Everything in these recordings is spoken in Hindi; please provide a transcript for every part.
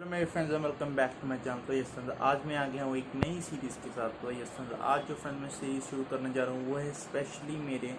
हेलो मेरे friends, welcome back to my channel. तो यस फ्रेंड्स, आज मैं आ गया हूँ एक नई सीरीज़ के साथ। तो यस फ्रेंड्स, आज जो फ्रेंड्स मैं सीरीज़ शुरू करने जा रहा हूँ वो है स्पेशली मेरे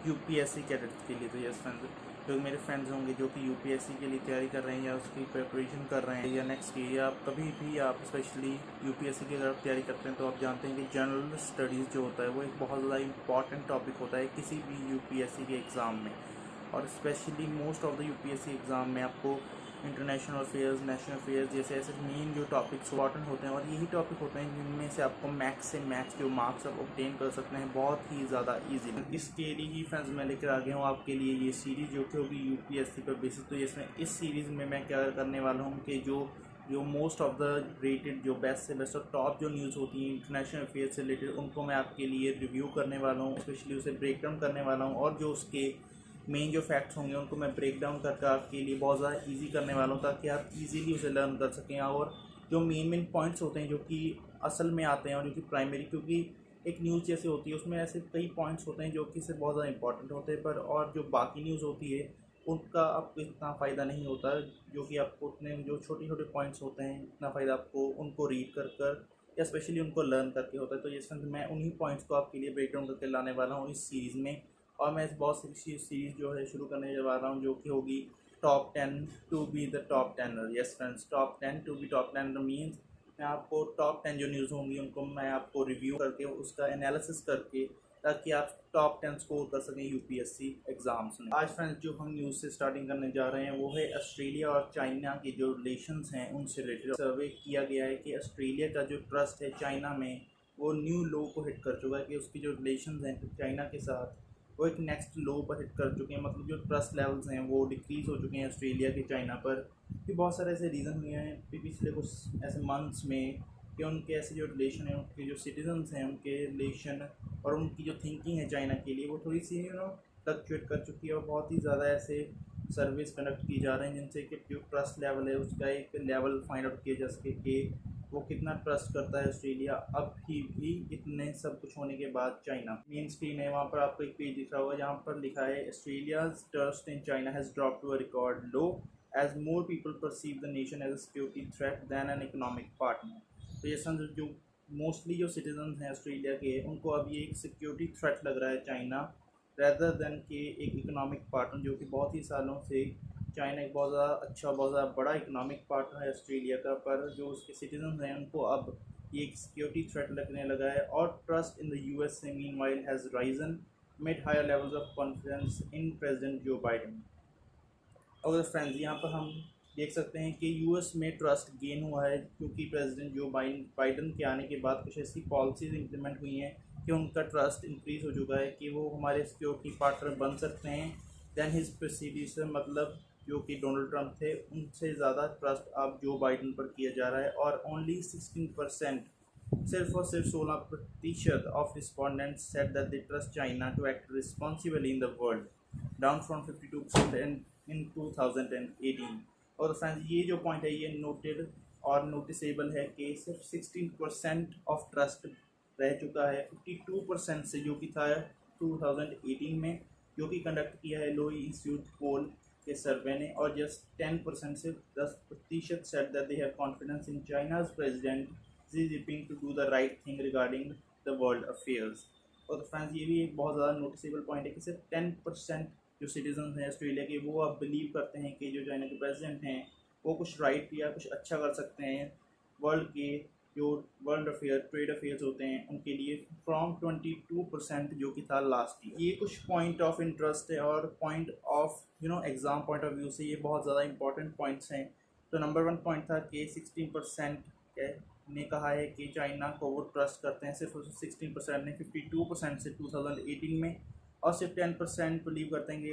यूपीएससी कैडेट्स के लिए। तो यस फ्रेंड्स, जो मेरे फ्रेंड्स होंगे जो कि यूपीएससी के लिए तैयारी कर रहे हैं या उसकी प्रिपरेशन कर रहे हैं या नेक्स्ट ईयर या कभी भी आप स्पेशली यूपीएससी की तरफ तैयारी करते हैं, तो आप जानते हैं कि जनरल स्टडीज़ जो होता है वो एक बहुत ज़्यादा इंपॉर्टेंट टॉपिक होता है किसी भी यूपीएससी के एग्ज़ाम में। और specially most of the UPSC exam में आपको इंटरनेशनल अफेयर्स, नेशनल अफेयर्स जैसे ऐसे मेन जो टॉपिक्स इंपॉर्टेंट होते हैं, और यही टॉपिक होते हैं जिनमें से आपको मैक्स से मैक्स जो मार्क्स आप ऑब्टेन कर सकते हैं बहुत ही ज़्यादा ईजी। इसके लिए ही फ्रेंड्स मैं लेकर आ गया हूँ आपके लिए ये सीरीज़ जो कि होगी यूपीएससी पर बेसिस। तो इसमें इस सीरीज़ में मैं क्या करने वाला हूँ कि जो मोस्ट ऑफ द रेटेड जो बेस्ट से बेस्ट और टॉप जो न्यूज़ होती हैं इंटरनेशनल अफेयर्स से रिलेटेड, उनको मैं आपके लिए रिव्यू करने वाला हूँ, स्पेशली उसे ब्रेक डाउन करने वाला हूँ। और जो उसके मेन जो फैक्ट्स होंगे उनको मैं ब्रेक डाउन करके आपके लिए बहुत ज़्यादा इजी करने वाला हूँ ताकि आप इजीली उसे लर्न कर सकें। और जो मेन पॉइंट्स होते हैं जो कि असल में आते हैं और जो कि प्राइमरी, क्योंकि एक न्यूज़ जैसे होती है उसमें ऐसे कई पॉइंट्स होते हैं जो कि सिर्फ बहुत ज़्यादा इंपॉर्टेंट होते हैं, पर और जो बाकी न्यूज़ होती है उनका आपको इतना फ़ायदा नहीं होता, जो कि आपको उतने जो छोटे छोटे पॉइंट्स होते हैं इतना फ़ायदा आपको उनको रीड कर या स्पेशली उनको लर्न करके होता है। तो ये मैं उन्हीं पॉइंट्स को आपके लिए ब्रेक डाउन करके लाने वाला हूँ इस सीरीज़ में। और मैं इस बहुत सी सीरीज़ जो है शुरू करने जा रहा हूँ जो कि होगी top 10 to be the top 10। Yes friends, top 10 to be top 10 means मैं आपको टॉप 10 जो न्यूज़ होंगी उनको मैं आपको रिव्यू करके उसका एनालिसिस करके ताकि आप टॉप 10 स्कोर कर सकें यूपीएससी एग्ज़ाम्स में। आज फ्रेंड्स जो हम न्यूज़ से स्टार्टिंग करने जा रहे हैं वो है ऑस्ट्रेलिया और चाइना के जो रिलेशंस हैं उनसे रिलेटेड। सर्वे किया गया है कि ऑस्ट्रेलिया का जो ट्रस्ट है चाइना में वो न्यू लो को हिट कर चुका है, कि उसकी जो रिलेशंस हैं चाइना के साथ वो एक नेक्स्ट लो पर हिट कर चुके हैं। मतलब जो ट्रस्ट लेवल्स हैं वो डिक्रीज़ हो चुके हैं ऑस्ट्रेलिया के चाइना पर। कि बहुत सारे ऐसे रीज़न हुए हैं पिछले कुछ ऐसे मंथ्स में कि उनके ऐसे जो रिलेशन है, उनके जो सिटीजन्स हैं उनके रिलेशन और उनकी जो थिंकिंग है चाइना के लिए वो थोड़ी सी फ्लक्चुएट कर चुकी है। और बहुत ही ज़्यादा ऐसे सर्विस कंडक्ट किए जा रहे हैं जिनसे कि जो ट्रस्ट लेवल है उसका एक लेवल फाइंड आउट किया जा सके कि वो कितना ट्रस्ट करता है ऑस्ट्रेलिया अब भी इतने सब कुछ होने के बाद चाइना। मेन स्क्रीन है, वहाँ पर आपको एक पेज दिख रहा होगा जहाँ पर लिखा है Australia's trust in China has drop to a record low as more people perceive the nation as a security threat than an economic partner. तो ये समझ जो मोस्टली जो सिटीजन हैं ऑस्ट्रेलिया के उनको अब ये एक सिक्योरिटी थ्रेट लग रहा है चाइना, रेदर देन के एक इकोनॉमिक पार्टनर, जो कि बहुत ही सालों से चाइना एक बहुत ज़्यादा अच्छा बहुत ज़्यादा बड़ा इकोनॉमिक पार्टनर है ऑस्ट्रेलिया का, पर जो उसके सिटीजन हैं उनको अब ये एक सिक्योरिटी थ्रेट लगने लगा है। और ट्रस्ट इन द यूएस से meanwhile has risen mid higher levels of confidence in president Joe Biden. और फ्रेंड्स यहाँ पर हम देख सकते हैं कि यूएस में ट्रस्ट गेन हुआ है क्योंकि प्रेसिडेंट जो बाइडन के आने के बाद कुछ ऐसी पॉलिसीज इंप्लीमेंट हुई हैं कि उनका ट्रस्ट इंक्रीज़ हो चुका है कि वो हमारे सिक्योरिटी पार्टनर बन सकते हैं दैन हिज प्रेसिडेंसर, मतलब जो कि डोनाल्ड ट्रंप थे उनसे ज़्यादा ट्रस्ट अब जो बाइडन पर किया जा रहा है। और ओनली 16%, सिर्फ और सिर्फ 16% of respondents said that they trust China to act responsibly in the world, down from 52% in 2018। और फ्रेंड्स ये जो पॉइंट है ये नोटेड और नोटिसेबल है कि सिर्फ 16% ऑफ ट्रस्ट रह चुका है 52% से, जो कि था 2018 में, जो कि कंडक्ट किया है लोई इंस्टीट्यूट पोल के सर्वे ने। और जस्ट 10% से 10% set that they have confidence in China's president Xi Jinping to do the right thing regarding the world affairs. और फ्रेंड्स ये भी एक बहुत ज़्यादा नोटिसेबल पॉइंट है कि सिर्फ 10% जो सिटीजन हैं ऑस्ट्रेलिया के वो अब बिलीव करते हैं कि जो चाइना के प्रेसिडेंट हैं वो कुछ राइट या कुछ अच्छा कर सकते हैं वर्ल्ड के जो वर्ल्ड अफेयर ट्रेड अफेयर्स होते हैं उनके लिए, फ्रॉम 22% जो कि था लास्ट ईयर। ये कुछ पॉइंट ऑफ इंटरेस्ट है और point of exam point of view से ये बहुत ज़्यादा इंपॉर्टेंट पॉइंट्स हैं। तो नंबर 1 पॉइंट था कि 16% ने कहा है कि चाइना को वो ट्रस्ट करते हैं, सिर्फ 16% ने 52% से 2018 में, और सिर्फ 10% बिलीव करते हैं कि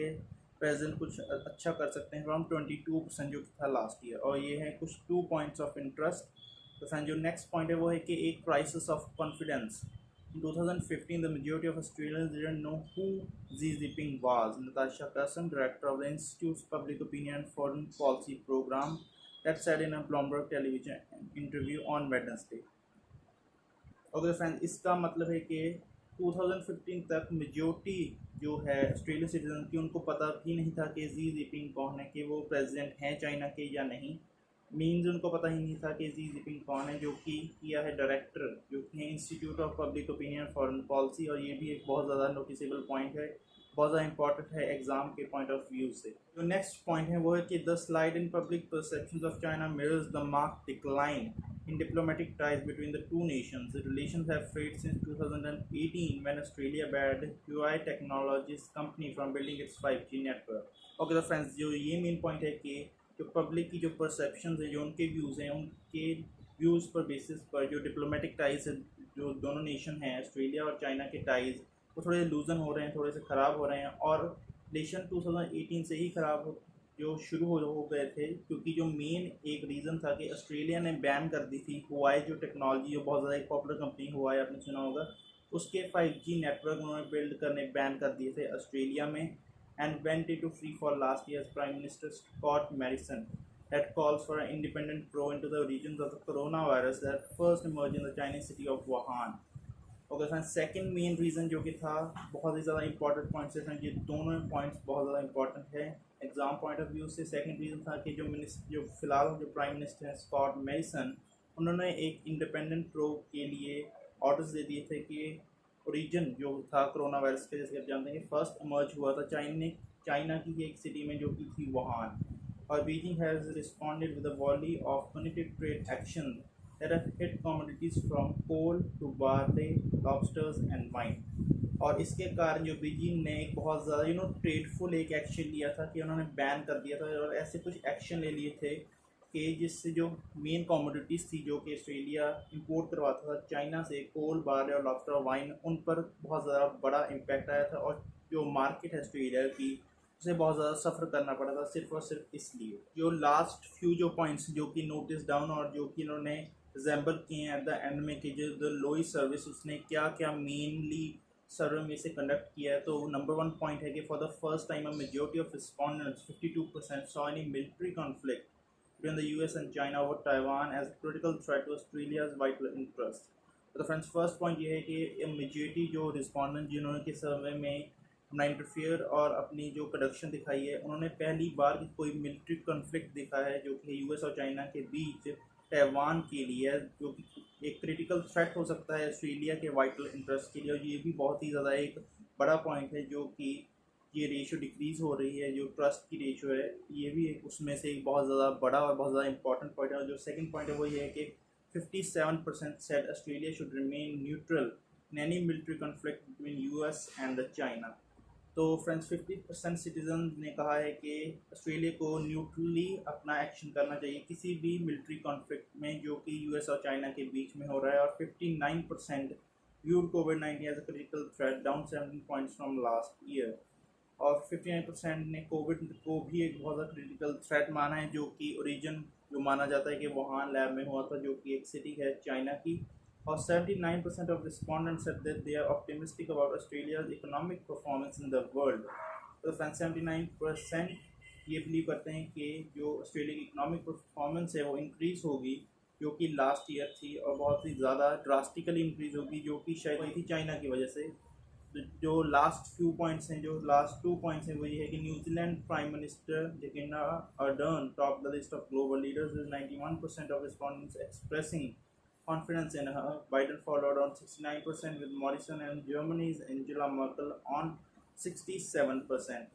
प्रेजेंट कुछ अच्छा कर सकते हैं, अराउंड 22% जो था लास्ट ईयर। और ये है कुछ 2 पॉइंट्स ऑफ इंटरेस्ट। तो फ्रेंड जो नेक्स्ट पॉइंट है वो है कि एक crisis of confidence. In 2015, the majority of Australians didn't know who Xi Jinping was. Natasha Carson, director of the Institute's Public Opinion and Foreign Policy program, that said in a Bloomberg television interview on Wednesday. Okay friend, इसका मतलब है कि 2015 तक मेजोरिटी जो है ऑस्ट्रेलियन सिटीजन की उनको पता भी नहीं था कि जी जिनपिंग कौन है, कि वो प्रेसिडेंट हैं चाइना के या नहीं। मीन्स उनको पता ही नहीं था कि जी जिनपिंग कौन है, जो कि किया है डायरेक्टर जो कि है institute of public opinion foreign policy. और ये भी एक बहुत ज़्यादा नोटिसेबल पॉइंट है, बहुत ज़्यादा इंपॉर्टेंट है एग्जाम के पॉइंट ऑफ व्यू से। जो नेक्स्ट पॉइंट है वो है कि the slide in public perception of China mirrors the mark decline in diplomatic ties between the two nations. The relations have frayed since 2018 when Australia banned Huawei Technologies company from building its 5G network. Okay, तो फ्रेंड्स जो ये मेन पॉइंट है कि जो पब्लिक की जो परसेप्शन है, जो उनके व्यूज़ हैं, उनके व्यूज़ पर बेसिस पर जो डिप्लोमेटिक टाइज है जो दोनों नेशन हैं ऑस्ट्रेलिया और चाइना के टाइज, वो थोड़े लूजन हो रहे हैं, थोड़े से ख़राब हो रहे हैं। और रिलेशन 2018 से ही ख़राब जो शुरू हो गए थे, क्योंकि जो मेन एक रीज़न था कि ऑस्ट्रेलिया ने बैन कर दी थी हुआई जो टेक्नोलॉजी, जो बहुत ज़्यादा एक पॉपुलर कंपनी हुआई, आपने सुना होगा, उसके 5G नेटवर्क उन्होंने बिल्ड करने बैन कर दिए थे ऑस्ट्रेलिया में। And went it to free for last year prime minister Scott Morrison that calls for an independent probe into the origins of the coronavirus that first emerged in the Chinese city of Wuhan. Okay friends, second main reason जो कि था, बहुत ही ज़्यादा इंपॉर्टेंट पॉइंट्स हैं, ये दोनों पॉइंट्स बहुत ज़्यादा इंपॉर्टेंट है एग्जाम पॉइंट ऑफ व्यू से। सेकंड रीज़न था कि जो फिलहाल जो प्राइम मिनिस्टर हैं स्कॉट मैरिसन, उन्होंने एक इंडिपेंडेंट प्रोब के लिए ऑर्डर्स दे दिए थे कि ओरिजिन जो था कोरोना वायरस के, जैसे आप जानते हैं कि फर्स्ट इमर्ज हुआ था चाइना की एक सिटी में जो कि थी वुहान। और Beijing has responded with a volley of punitive trade action that have hit commodities from coal to barley, lobsters and wine. और इसके कारण जो बीजिंग ने एक बहुत ज़्यादा ट्रेडफुल एक एक्शन लिया था कि उन्होंने बैन कर दिया था, और ऐसे कुछ एक्शन ले लिए थे कि जिससे जो मेन कमोडिटीज़ थी जो कि ऑस्ट्रेलिया इंपोर्ट करवाता था चाइना से, कोल, बार्ले और लॉबस्टर और वाइन, उन पर बहुत ज़्यादा बड़ा इम्पैक्ट आया था। और जो मार्केट है ऑस्ट्रेलिया की, उसे बहुत ज़्यादा सफ़र करना पड़ा था सिर्फ और सिर्फ इसलिए। जो लास्ट फ्यू जो पॉइंट्स जो कि नोटिस डाउन और जो कि इन्होंने रिजेंबल किए हैं एट द एंड में कि जो द लोई सर्विस उसने क्या क्या मेनली सर्वे में से कंडक्ट किया है। तो नंबर 1 पॉइंट है कि for the first time a majority of respondents 52% saw any military conflict between the US and China over Taiwan as a critical threat to Australia's vital interest. तो फ्रेंड्स, फर्स्ट पॉइंट ये है कि मेजॉरिटी जो रिस्पॉन्डेंट जिन्होंने के सर्वे में अपना इंटरफियर और अपनी जो प्रोडक्शन दिखाई है, उन्होंने पहली बार कोई मिलिट्री कॉन्फ्लिक्ट दिखा है जो कि यूएस और चाइना के बीच ताइवान के लिए, जो कि एक क्रिटिकल थ्रेट हो सकता है ऑस्ट्रेलिया के वाइटल इंटरेस्ट के लिए। और ये भी बहुत ही ज़्यादा एक बड़ा पॉइंट है जो कि ये रेशो डिक्रीज़ हो रही है, जो ट्रस्ट की रेशो है, ये भी एक उसमें से एक बहुत ज़्यादा बड़ा और बहुत ज़्यादा इंपॉर्टेंट पॉइंट है। और जो सेकंड पॉइंट है वो ये है कि 57% said Australia should remain neutral in any military conflict between US and the China. तो फ्रेंड्स, 50% सिटीजन ने कहा है कि ऑस्ट्रेलिया को न्यूट्रली अपना एक्शन करना चाहिए किसी भी मिलिट्री कॉन्फ्लिक्ट में जो कि यूएस और चाइना के बीच में हो रहा है। और 59% viewed COVID-19 as a critical threat, down 17 points from last year. और 59% ने कोविड को भी एक बहुत ज़्यादा क्रिटिकल थ्रेट माना है, जो कि ओरिजिन जो माना जाता है कि वुहान लैब में हुआ था, जो कि एक सिटी है चाइना की। और 79% of respondents said that they are optimistic about Australia's economic performance in the world. तो 79% ये बिलीव करते हैं कि जो ऑस्ट्रेलिया की इकोनॉमिक परफॉर्मेंस है वो इंक्रीज़ होगी, जो कि लास्ट ईयर थी, और बहुत ही ज़्यादा ड्रास्टिकली इंक्रीज़ होगी, जो कि शायद हुई थी चाइना की वजह से। जो लास्ट फ्यू पॉइंट्स हैं, जो लास्ट 2 पॉइंट्स हैं, वो ये है कि New Zealand prime minister Jacinda Ardern top the list of global leaders with 91% of respondents expressing confidence in her. Biden followed on 69% with Morrison and Germany's Angela Merkel on 67%.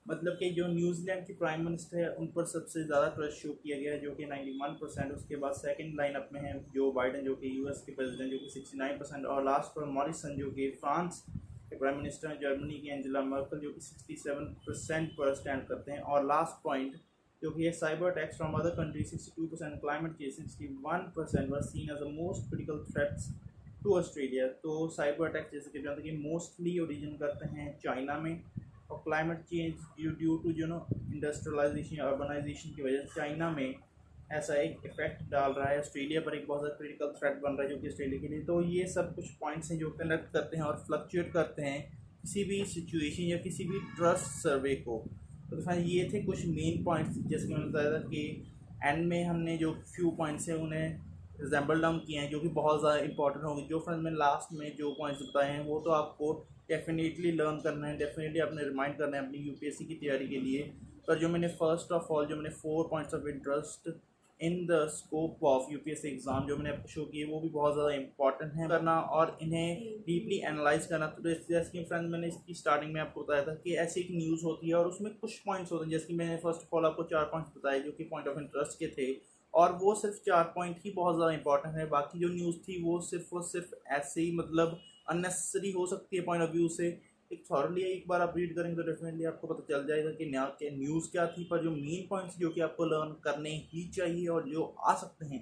मतलब कि जो न्यूजीलैंड की प्राइम मिनिस्टर है उन पर सबसे ज़्यादा ट्रस्ट शो किया गया है जो कि 91%। उसके बाद सेकंड लाइनअप में है जो बाइडन जो कि यूएस के प्रेसिडेंट जो कि 69%, और लास्ट पर मॉरिसन जो कि फ्रांस के प्राइम मिनिस्टर हैं, जर्मनी की एंजेला मर्कल जो कि 67% पर स्टैंड करते हैं। और लास्ट पॉइंट जो कि है cyber attacks from other countries 62%, climate change 61% were seen as the most critical threats to Australia. तो साइबर अटैक्स जैसे कि जानते हैं कि मोस्टली ओरिजिन करते हैं चाइना में, और climate change due to industrialisation urbanisation की वजह से चाइना में ऐसा एक इफेक्ट डाल रहा है ऑस्ट्रेलिया पर, एक बहुत ज़्यादा क्रिटिकल थ्रेट बन रहा है जो कि ऑस्ट्रेलिया के लिए। तो ये सब कुछ पॉइंट्स हैं जो कनेक्ट करते हैं और फ्लक्चुएट करते हैं किसी भी सिचुएशन या किसी भी ट्रस्ट सर्वे को। तो फ्रेंड्स, ये थे कुछ मेन पॉइंट्स, जैसे कि मैंने बताया था कि एंड में हमने जो फ्यू पॉइंट्स हैं उन्हें रिजेंबल डाउन किए हैं जो कि बहुत ज़्यादा इंपॉर्टेंट होंगे। जो फ्रेंड्स मैंने लास्ट में जो पॉइंट्स बताए हैं वो तो आपको डेफिनेटली लर्न करना है, डेफिनेटली आपने रिमाइंड करना है अपनी यूपीएससी की तैयारी के लिए। पर जो मैंने फर्स्ट ऑफ ऑल जो मैंने 4 points of interest in the scope of UPSC exam जो मैंने आपको शो किए वो भी बहुत ज़्यादा इंपॉर्टेंट है करना और इन्हें डीपली एनालाइज करना। तो जैसे कि फ्रेंड्स मैंने इसकी स्टार्टिंग में आपको बताया था कि ऐसी एक न्यूज़ होती है और उसमें कुछ पॉइंट्स होते हैं, जैसे कि मैंने फर्स्ट ऑफ ऑल आपको 4 पॉइंट्स बताए जो कि पॉइंट ऑफ इंटरेस्ट के थे, और वो सिर्फ 4 पॉइंट ही बहुत ज़्यादा इंपॉर्टेंट है। बाकी जो न्यूज़ थी वो सिर्फ ऐसे ही मतलब अननेसेसरी हो सकती है पॉइंट ऑफ व्यू से। एक थॉरली एक बार आप रीड करेंगे तो डेफिनेटली आपको पता चल जाएगा कि न्यूज़ क्या थी, पर जो मेन पॉइंट्स जो कि आपको लर्न करने ही चाहिए और जो आ सकते हैं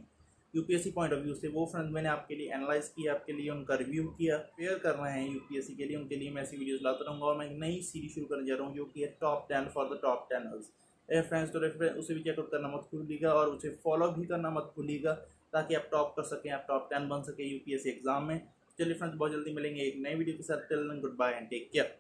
यूपीएससी पॉइंट ऑफ व्यू से, वो फ्रेंड्स मैंने आपके लिए एनालाइज किया, आपके लिए उनका रिव्यू किया। प्रिपेयर कर रहे हैं यूपीएससी के लिए, उनके लिए मैं ऐसी वीडियोस लाता रहूँगा और मैं एक नई सीरीज शुरू करने जा रहा हूँ जो कि है top 10 for the top tenners. Friends तो उसे भी चेकआउट करना मत भूलिएगा और उसे फॉलो भी करना मत भूलिएगा ताकि आप टॉप कर सकें, आप टॉप 10 बन सकें यूपीएससी एग्जाम में। चलिए फ्रेंड्स बहुत जल्दी मिलेंगे एक नई वीडियो के साथ। Till then goodbye and take care.